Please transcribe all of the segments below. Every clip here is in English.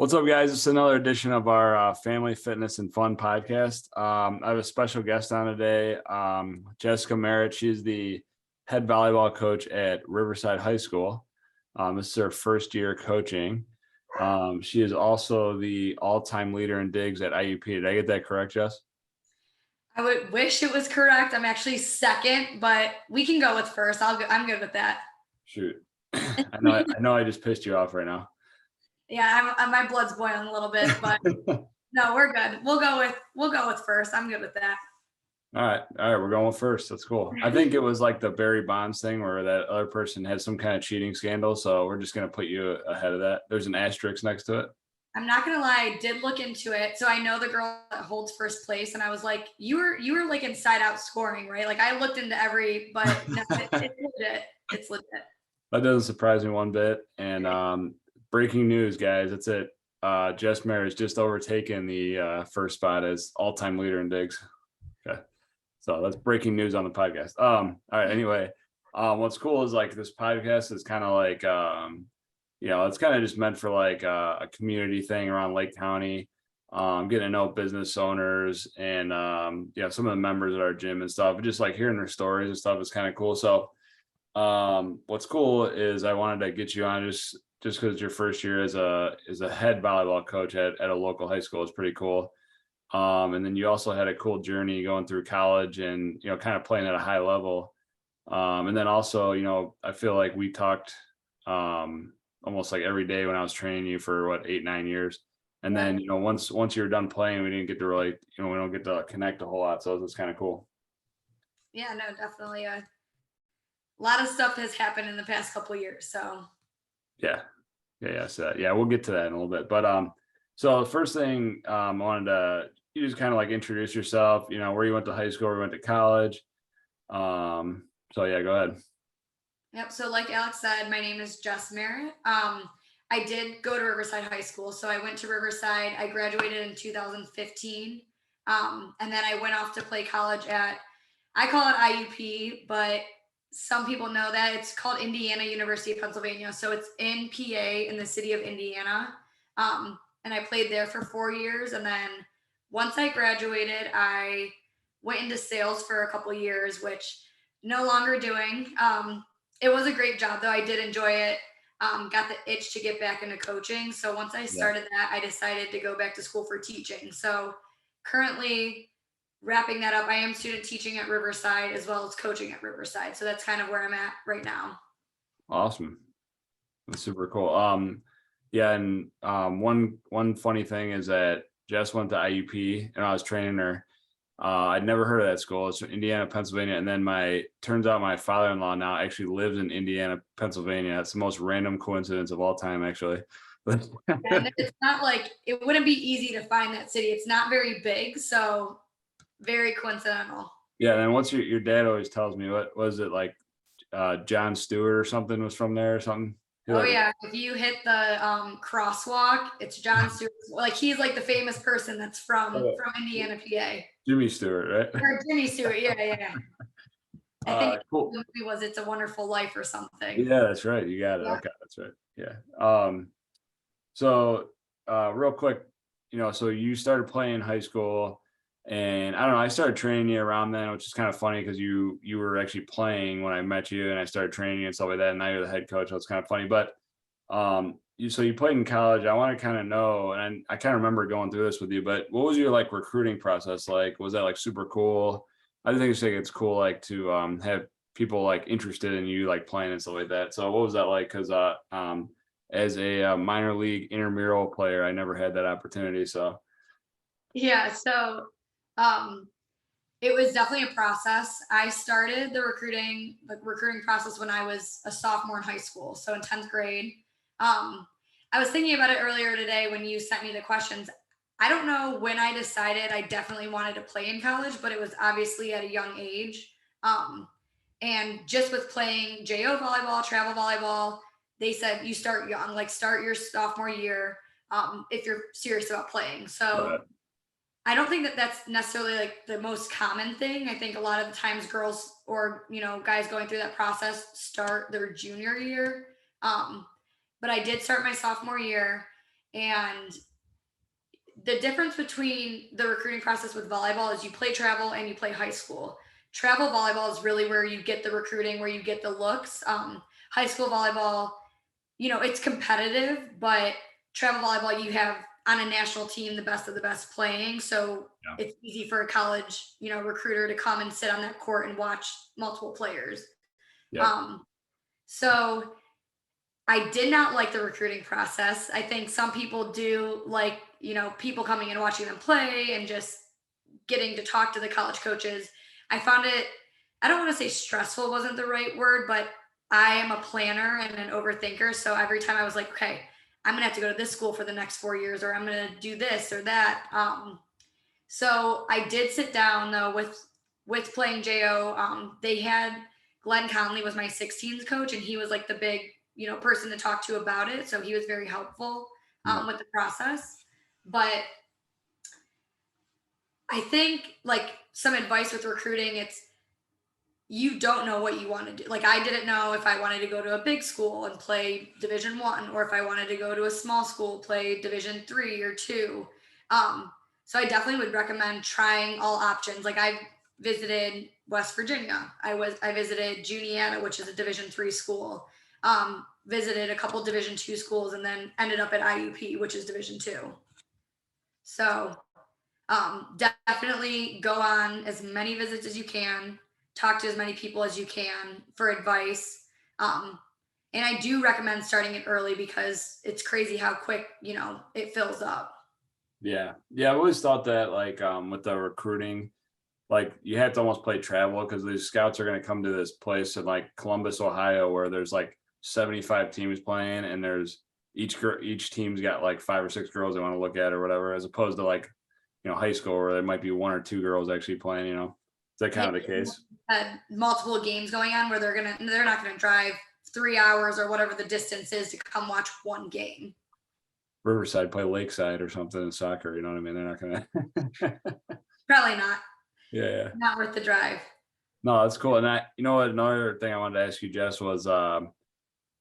What's up, guys? It's another edition of our Family Fitness and Fun podcast. I have a special guest on today, Jessica Marut. She's the head volleyball coach at Riverside High School. This is her first year coaching. She is also the all-time leader in digs at IUP. Did I get that correct, Jess? I would wish it was correct. I'm actually second, but we can go with first. I'm good with that. Shoot. I know I just pissed you off right now. Yeah, my blood's boiling a little bit, but no, we're good. We'll go with first. I'm good with that. All right, we're going with first. That's cool. I think it was like the Barry Bonds thing where that other person had some kind of cheating scandal, so we're just gonna put you ahead of that. There's an asterisk next to it. I'm not gonna lie, I did look into it. So I know the girl that holds first place, and I was like, you were like inside out scoring, right? Like I looked into but no, it's legit. It's legit. That doesn't surprise me one bit. And breaking news, guys, that's it. Jess Marut has just overtaken the first spot as all-time leader in digs. Okay. So that's breaking news on the podcast. All right. Anyway, what's cool is like this podcast is kind of like, it's kind of just meant for like a community thing around Lake County, getting to know business owners and, some of the members at our gym and stuff. Just like hearing their stories and stuff is kind of cool. So what's cool is I wanted to get you on just because it's your first year as a head volleyball coach at a local high school is pretty cool. And then you also had a cool journey going through college and, kind of playing at a high level. And then also, I feel like we talked almost like every day when I was training you for 8-9 years. And then, once you were done playing, we didn't get to really, we don't get to connect a whole lot. So it's kind of cool. Yeah, no, definitely. A lot of stuff has happened in the past couple of years. So yeah. So we'll get to that in a little bit. But so the first thing I wanted to you just kind of like introduce yourself, where you went to high school, where you went to college. So yeah, go ahead. Yep. So like Alex said, my name is Jess Marut. I did go to Riverside High School. So I went to Riverside. I graduated in 2015. And then I went off to play college I call it IUP, but some people know that it's called Indiana University of Pennsylvania. So it's in PA in the city of Indiana. And I played there for 4 years. And then once I graduated, I went into sales for a couple of years, which no longer doing. It was a great job though. I did enjoy it. Got the itch to get back into coaching. So once I started that, I decided to go back to school for teaching. So currently wrapping that up, I am student teaching at Riverside as well as coaching at Riverside. So that's kind of where I'm at right now. Awesome. That's super cool. And one funny thing is that Jess went to IUP and I was training her. I'd never heard of that school. It's from Indiana, Pennsylvania. And then turns out my father-in-law now actually lives in Indiana, Pennsylvania. It's the most random coincidence of all time, actually. And it's not like, it wouldn't be easy to find that city. It's not very big. So very coincidental. Yeah. And then what's your dad always tells me, what was it like? John Stewart or something was from there or something. Yeah, if you hit the crosswalk, it's John Stewart. Like he's like the famous person that's from Indiana, PA. Jimmy Stewart, right? Or Jimmy Stewart, yeah. I think cool. the movie was "It's a Wonderful Life" or something. Yeah, that's right. You got it. Yeah. Okay, that's right. Yeah. So real quick, so you started playing in high school. And I don't know, I started training you around then, which is kind of funny because you were actually playing when I met you and I started training you and stuff like that. And now you're the head coach. So it's kind of funny. But you played in college. I want to kind of know, and I kind of remember going through this with you, but what was your like recruiting process like? Was that like super cool? I think it's cool like to have people like interested in you like playing and stuff like that. So what was that like? Because as a minor league intramural player, I never had that opportunity. So yeah, so it was definitely a process. I started the recruiting process when I was a sophomore in high school. So in 10th grade, I was thinking about it earlier today when you sent me the questions. I don't know when I decided I definitely wanted to play in college, but it was obviously at a young age. And just with playing JO volleyball, travel volleyball, they said you start young, like start your sophomore year if you're serious about playing. So I don't think that that's necessarily like the most common thing. I think a lot of the times girls or, guys going through that process start their junior year. But I did start my sophomore year And the difference between the recruiting process with volleyball is you play travel and you play high school. Travel volleyball is really where you get the recruiting, where you get the looks. High school volleyball, it's competitive, but travel volleyball, you have on a national team the best of the best playing. So it's easy for a college, recruiter to come and sit on that court and watch multiple players. So I did not like the recruiting process. I think some people do like, people coming and watching them play and just getting to talk to the college coaches. I found it, I don't want to say stressful wasn't the right word, but I am a planner and an overthinker. So every time I was like, okay, I'm going to have to go to this school for the next 4 years, or I'm going to do this or that. So I did sit down though with playing JO. They had Glenn Conley was my 16s coach, and he was like the big, person to talk to about it. So he was very helpful with the process. But I think like some advice with recruiting, it's, you don't know what you want to do. Like I didn't know if I wanted to go to a big school and play Division 1, or if I wanted to go to a small school, play Division 3 or 2. So I definitely would recommend trying all options. Like I visited West Virginia. I visited Juniata, which is a Division 3 school. Visited a couple Division 2 schools, and then ended up at IUP, which is Division 2. So definitely go on as many visits as you can. Talk to as many people as you can for advice. And I do recommend starting it early, because it's crazy how quick, it fills up. Yeah. I always thought that like with the recruiting, like you have to almost play travel, because these scouts are going to come to this place in like Columbus, Ohio, where there's like 75 teams playing, and there's each team's got like 5 or 6 girls they want to look at or whatever, as opposed to like, high school where there might be 1 or 2 girls actually playing, Is that kind of the case? Multiple games going on where they're not going to drive 3 hours or whatever the distance is to come watch one game. Riverside play Lakeside or something in soccer, you know what I mean? They're not going to. Probably not. Yeah. Not worth the drive. No, that's cool. And another thing I wanted to ask you, Jess, was,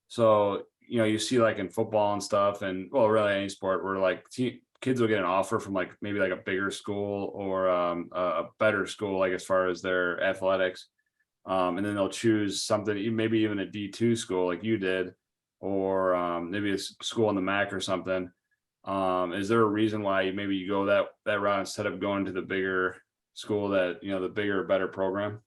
so, you see like in football and stuff, and well, really any sport where like kids will get an offer from like maybe like a bigger school or a better school, like as far as their athletics. And then they'll choose something, maybe even a D2 school like you did, or maybe a school in the MAC or something. Is there a reason why maybe you go that route instead of going to the bigger school that, the bigger, better program?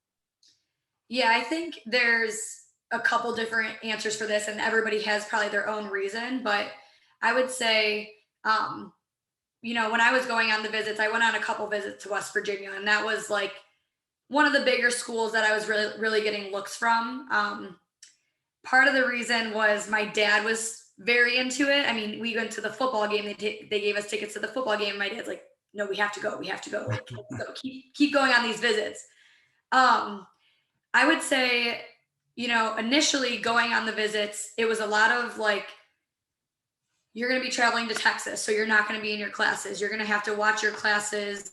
Yeah, I think there's a couple different answers for this, and everybody has probably their own reason. But I would say, when I was going on the visits, I went on a couple visits to West Virginia, and that was like one of the bigger schools that I was really, really getting looks from. Part of the reason was my dad was very into it. I mean, we went to the football game. They gave us tickets to the football game. My dad's like, no, we have to go. Like, so keep going on these visits. I would say, initially going on the visits, it was a lot of like, you're going to be traveling to Texas, so you're not going to be in your classes. You're going to have to watch your classes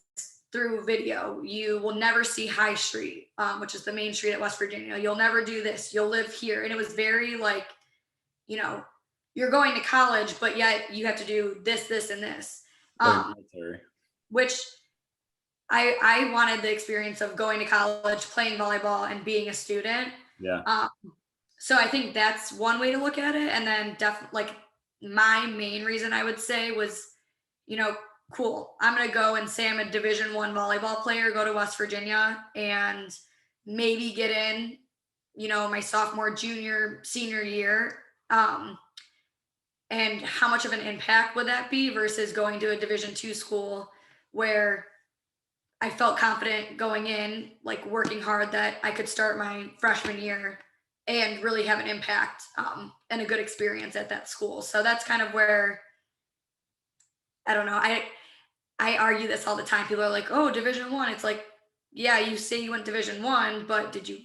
through video. You will never see High Street, which is the main street at West Virginia. You'll never do this. You'll live here. And it was very like, you're going to college, but yet you have to do this, and this. Which I wanted the experience of going to college, playing volleyball, and being a student. Yeah. So I think that's one way to look at it. And then definitely like my main reason I would say was, cool, I'm going to go and say I'm a Division 1 volleyball player, go to West Virginia and maybe get in, my sophomore, junior, senior year. And how much of an impact would that be versus going to a Division 2 school where I felt confident going in, like working hard, that I could start my freshman year and really have an impact and a good experience at that school. So that's kind of where, I don't know. I argue this all the time. People are like, oh, Division 1. It's like, yeah, you say you went Division 1, but did you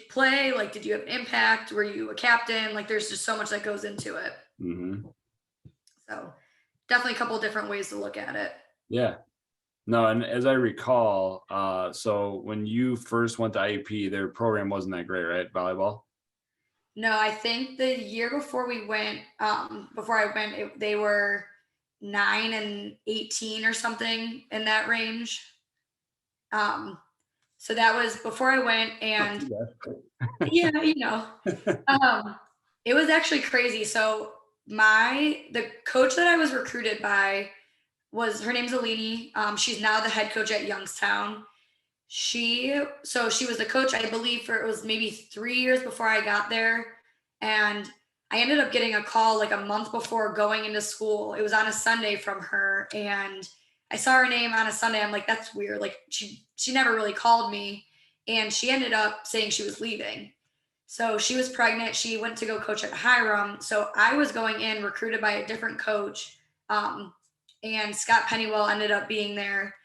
play? Like, did you have an impact? Were you a captain? Like, there's just so much that goes into it. Mm-hmm. So definitely a couple of different ways to look at it. Yeah. No, and as I recall, so when you first went to IUP, their program wasn't that great, right? Volleyball? No, I think the year before we went, they were 9 and 18 or something in that range. So that was before I went, and yeah, it was actually crazy. So the coach that I was recruited by her name's Alini. She's now the head coach at Youngstown. She was the coach, I believe, it was maybe 3 years before I got there. And I ended up getting a call like a month before going into school. It was on a Sunday from her, and I saw her name on a Sunday. I'm like, that's weird. Like she never really called me, and she ended up saying she was leaving. So she was pregnant. She went to go coach at Hiram. So I was going in recruited by a different coach, and Scott Pennywell ended up being there,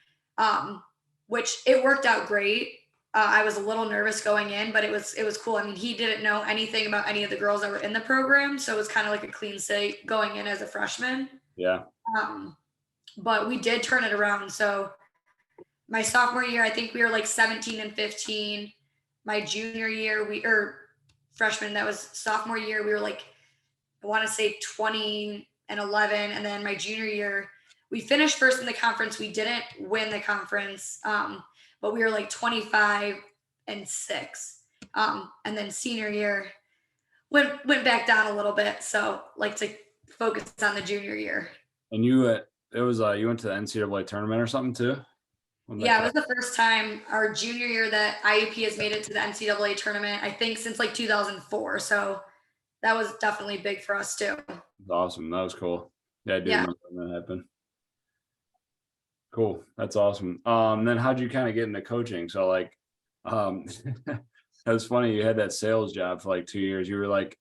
which it worked out great. I was a little nervous going in, but it was cool. I mean, he didn't know anything about any of the girls that were in the program, so it was kind of like a clean slate going in as a freshman. Yeah. But we did turn it around. So my sophomore year, I think we were like 17 and 15. My junior year, freshman, that was sophomore year, we were like, I want to say 20 and 11. And then my junior year, we finished first in the conference. We didn't win the conference, but we were like 25 and 6. And then senior year went back down a little bit. So like to focus on the junior year. And you went to the NCAA tournament or something too? Yeah, it was the first time our junior year that IUP has made it to the NCAA tournament, I think since like 2004. So that was definitely big for us too. That's awesome. That was cool. Yeah, I do remember when that happened. Cool. That's awesome. Then how'd you kind of get into coaching? So like, that was funny. You had that sales job for like 2 years. You were like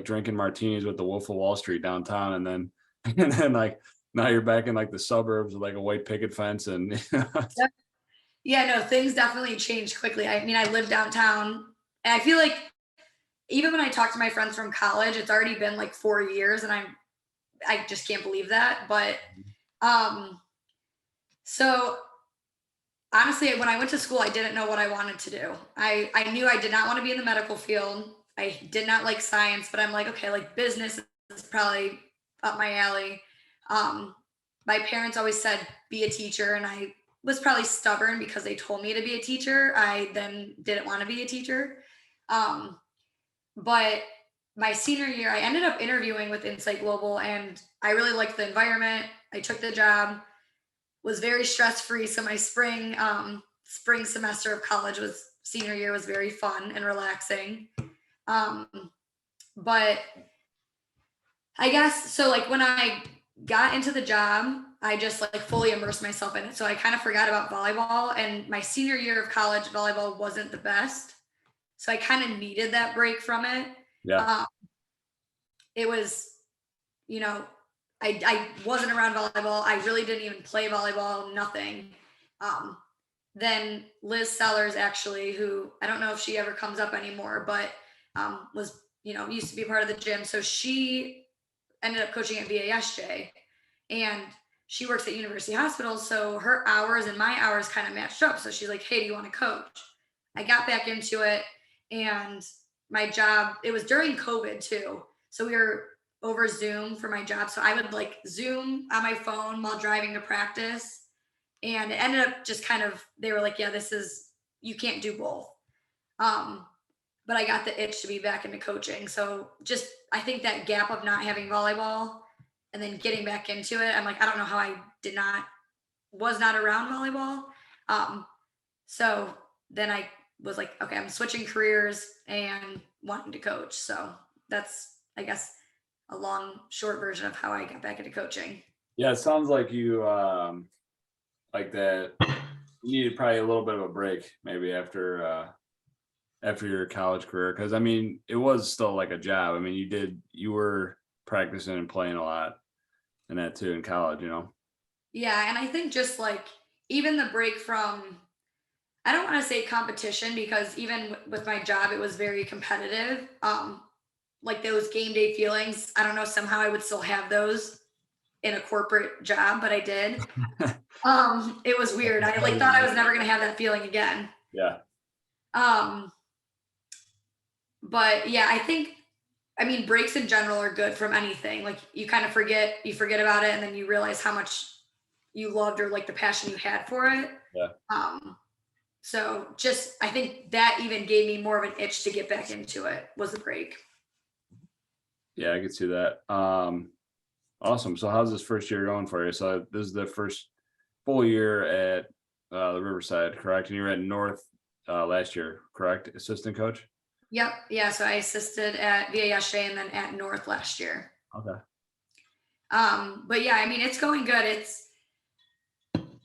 drinking martinis with the Wolf of Wall Street downtown. And then like, now you're back in like the suburbs with like a white picket fence and yeah, no, things definitely changed quickly. I mean, I live downtown, and I feel like even when I talk to my friends from college, it's already been like 4 years, and I just can't believe that. But so honestly, when I went to school, I didn't know what I wanted to do. I knew I did not want to be in the medical field. I did not like science, but I'm like, okay, like business is probably up my alley. My parents always said, be a teacher. And I was probably stubborn because they told me to be a teacher. I then didn't want to be a teacher. But my senior year, I ended up interviewing with Insight Global, and I really liked the environment. I took the job, was very stress-free. So my spring semester of college senior year was very fun and relaxing. But I guess, so like when I got into the job, I just like fully immersed myself in it. So I kind of forgot about volleyball, and my senior year of college, volleyball wasn't the best. So I kind of needed that break from it. Yeah. It was, I wasn't around volleyball. I really didn't even play volleyball, nothing. Then Liz Sellers, actually, who I don't know if she ever comes up anymore, but was, used to be part of the gym. So she ended up coaching at VASJ, and she works at University Hospital. So her hours and my hours kind of matched up. So she's like, hey, do you want to coach? I got back into it, and my job, it was during COVID too. So we were over Zoom for my job. So I would like Zoom on my phone while driving to practice. And it ended up just kind of, they were like, yeah, you can't do both. But I got the itch to be back into coaching. So just, I think that gap of not having volleyball and then getting back into it, I'm like, I don't know how I was not around volleyball. So then I was like, okay, I'm switching careers and wanting to coach. So that's, I guess, a long, short version of how I got back into coaching. Yeah, it sounds like you like that. You needed probably a little bit of a break, maybe after your college career, because I mean, it was still like a job. I mean, you were practicing and playing a lot, and that too in college, Yeah, and I think just like even the break from, I don't want to say competition, because even with my job, it was very competitive. Like those game day feelings, I don't know, somehow I would still have those in a corporate job, but I did. It was weird. I like thought I was never going to have that feeling again. Yeah. But yeah, I think I mean, breaks in general are good from anything. Like you kind of forget about it, and then you realize how much you loved or like the passion you had for it. Yeah. So just, I think that even gave me more of an itch to get back into it, was the break. Yeah, I could see that. Awesome. So how's this first year going for you? So this is the first full year at the Riverside, correct? And you were at North last year, correct? Assistant coach? Yep. Yeah. So I assisted at VASJ and then at North last year. Okay. But yeah, I mean, it's going good.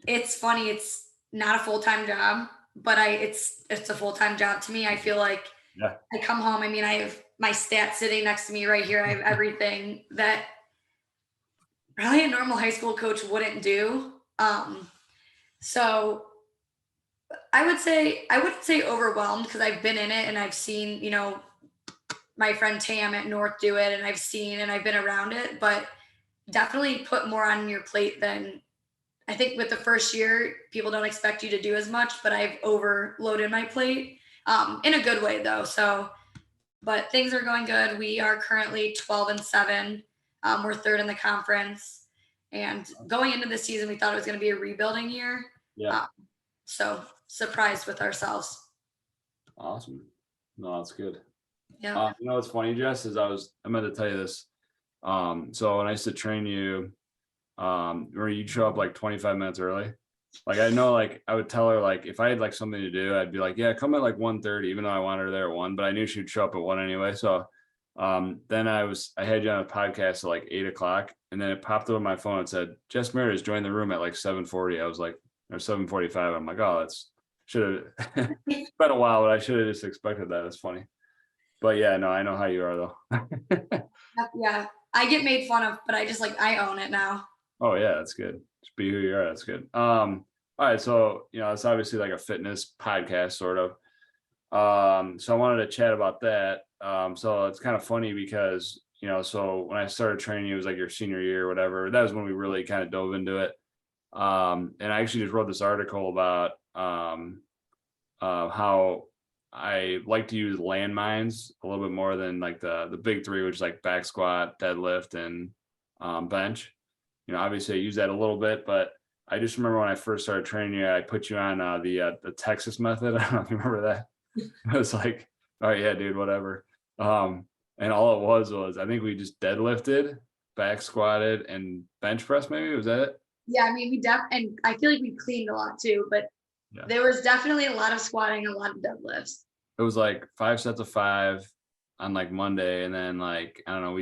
It's funny. It's not a full-time job, but it's a full-time job to me. I feel like Yeah. I come home. I mean, I have my stats sitting next to me right here. I have everything that probably a normal high school coach wouldn't do. So I wouldn't say overwhelmed, because I've been in it and I've seen, my friend Tam at North do it, and I've been around it, but definitely put more on your plate than I think. With the first year, people don't expect you to do as much, but I've overloaded my plate, in a good way though. So, but things are going good. We are currently 12-7. We're third in the conference, and going into the season, we thought it was going to be a rebuilding year. Yeah. So surprised with ourselves. Awesome. No, that's good. Yeah. What's funny, Jess, is I meant to tell you this. So when I used to train you, where you'd show up like 25 minutes early. Like, I know, like I would tell her, like if I had like something to do, I'd be like, yeah, come at like 1:30, even though I wanted her there at 1, but I knew she'd show up at 1 anyway. So then I had you on a podcast at like 8:00, and then it popped up on my phone and said, Jess Merritt has joined the room at like 7:40. I was like, or 7:45. I'm like, oh, that's should have it's been a while, but I should have just expected that. It's funny. But yeah, no, I know how you are though. Yeah. I get made fun of, but I own it now. Oh yeah, that's good. Just be who you are. That's good. All right. So, it's obviously like a fitness podcast sort of. So I wanted to chat about that. So it's kind of funny because, so when I started training, it was like your senior year or whatever. That was when we really kind of dove into it. And I actually just wrote this article about how I like to use landmines a little bit more than like the big three, which is like back squat, deadlift, and bench. Obviously I use that a little bit, but I just remember when I first started training you, I put you on the Texas method. I don't know if you remember that. It was like, oh yeah, dude, whatever. And all it was I think we just deadlifted, back squatted, and bench press. Maybe was that it? Yeah, I mean, and I feel like we cleaned a lot too, but yeah, there was definitely a lot of squatting, a lot of deadlifts. It was like 5 sets of 5 on like Monday, and then like I don't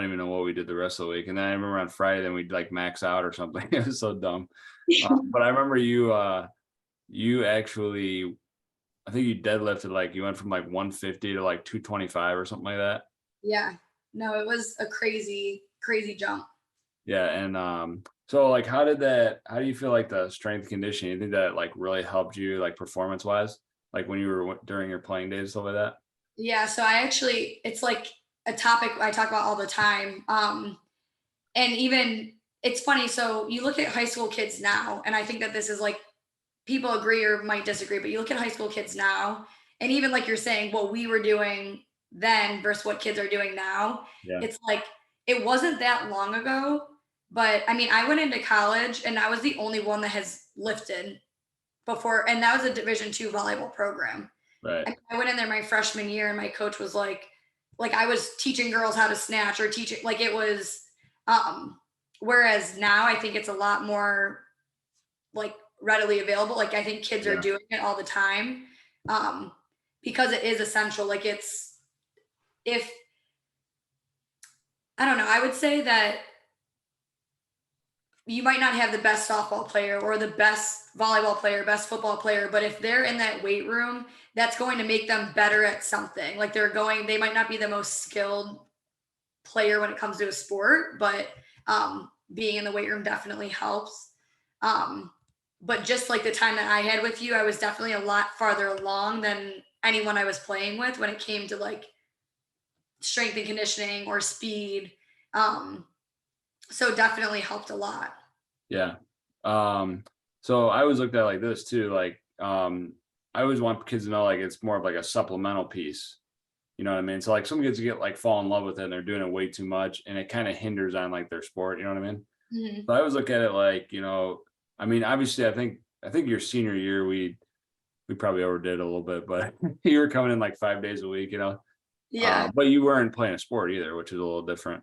even know what we did the rest of the week. And then I remember on Friday, then we'd like max out or something. It was so dumb. But I remember you actually, I think you deadlifted, like you went from like 150 to like 225 or something like that. Yeah, no, it was a crazy jump. Yeah. And so like how do you feel like the strength conditioning, you think that like really helped you like performance wise, like when you were during your playing days, stuff like that? Yeah, so it's like a topic I talk about all the time. And even it's funny. So you look at high school kids now, and I think that this is like, people agree or might disagree, but you look at high school kids now, and even like you're saying, what we were doing then versus what kids are doing now. Yeah. It's like, it wasn't that long ago, but I mean, I went into college and I was the only one that has lifted before. And that was a Division II volleyball program. Right. I went in there my freshman year, and my coach was like I was teaching girls how to snatch or teaching, like it was, whereas now I think it's a lot more like readily available. Like I think kids are doing it all the time, because it is essential. Like I don't know, I would say that you might not have the best softball player or the best volleyball player, best football player, but if they're in that weight room, that's going to make them better at something. Like they might not be the most skilled player when it comes to a sport, but being in the weight room definitely helps. But just like the time that I had with you, I was definitely a lot farther along than anyone I was playing with when it came to like strength and conditioning or speed. So definitely helped a lot. Yeah. So I always looked at it like this too. Like, I always want kids to know, like, it's more of like a supplemental piece, You know what I mean? So like some kids get like fall in love with it and they're doing it way too much and it kind of hinders on like their sport. You know what I mean? Mhm. So I always look at it like, I mean, obviously I think your senior year, we probably overdid it a little bit, but you were coming in like 5 days a week, Yeah. but you weren't playing a sport either, which is a little different.